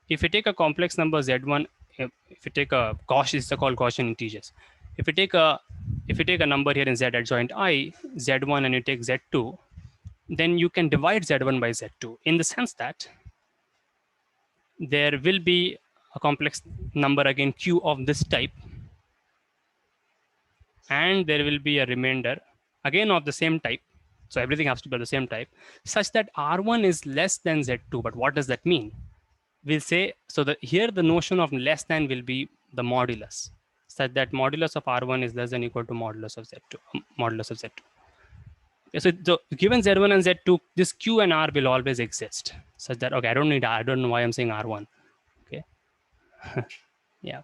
If you take a complex number Z1, if you take a Gaussian, it's called Gaussian integers. If you take a number here in Z adjoint I, Z1, and you take Z2, then you can divide Z1 by Z2 in the sense that there will be a complex number again Q of this type, and there will be a remainder again of the same type. So everything has to be of the same type, such that R1 is less than Z2. But what does that mean? We'll say, so that here the notion of less than will be the modulus, such that modulus of R1 is less than equal to modulus of Z2. Modulus of Z2. Okay, so given Z1 and Z2, this Q and R will always exist, such that, okay, I don't know why I'm saying R1. Okay. Yeah.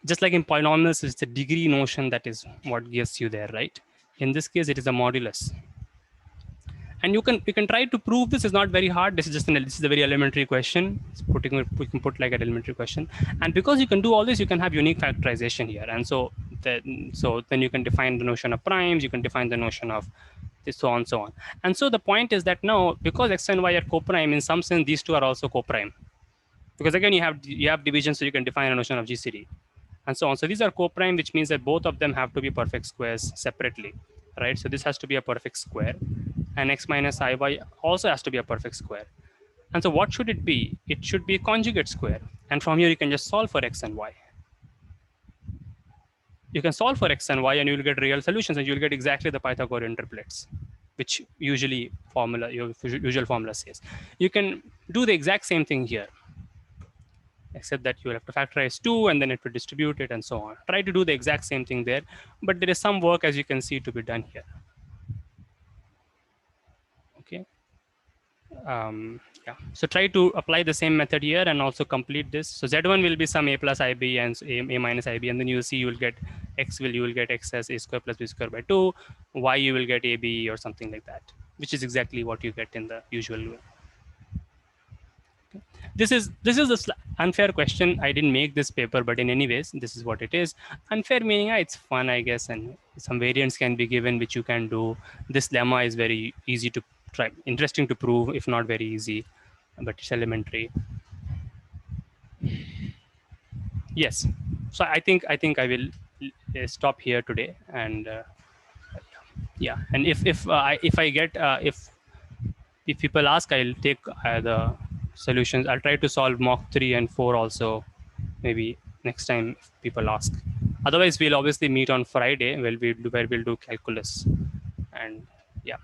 Just like in polynomials, it's the degree notion that is what gives you there, right? In this case, it is a modulus. And you can try to prove this. Is not very hard. This is a very elementary question. We can put like an elementary question, and because you can do all this, you can have unique factorization here. And so then you can define the notion of primes. You can define the notion of this, so on, so on. And so the point is that now, because x and y are co-prime, in some sense these two are also co-prime, because again you have division, so you can define a notion of GCD, and so on. So these are co-prime, which means that both of them have to be perfect squares separately, right? So this has to be a perfect square, and x minus iy also has to be a perfect square. And so what should it be? It should be a conjugate square. And from here you can just solve for x and y. You can solve for x and y and you will get real solutions, and you'll get exactly the Pythagorean triplets, which your usual formula says. You can do the exact same thing here, except that you will have to factorize 2 and then it will distribute it and so on. Try to do the exact same thing there, but there is some work, as you can see, to be done here. Okay. Yeah. So try to apply the same method here and also complete this. So Z1 will be some a plus ib and a minus ib, and then you will see you will get you will get x as a square plus b square by 2, y you will get ab or something like that, which is exactly what you get in the usual way. Okay. This is the unfair question. I didn't make this paper, but in any ways, this is what it is. Unfair meaning it's fun, I guess, and some variants can be given, which you can do. This lemma is very easy to try, interesting to prove, if not very easy, but it's elementary. Yes. So I think I will stop here today, and yeah. And if I get if people ask, I'll take the solutions. I'll try to solve mock 3 and 4 also, maybe next time if people ask. Otherwise, we'll obviously meet on Friday where we'll do calculus, and yeah.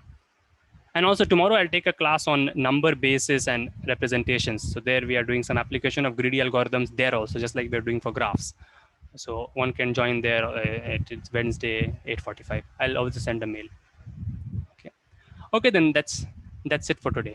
And also tomorrow I'll take a class on number bases and representations. So there we are doing some application of greedy algorithms there also, just like we're doing for graphs. So one can join there. It's Wednesday 8:45. I'll also send a mail. Okay. Okay, then that's it for today.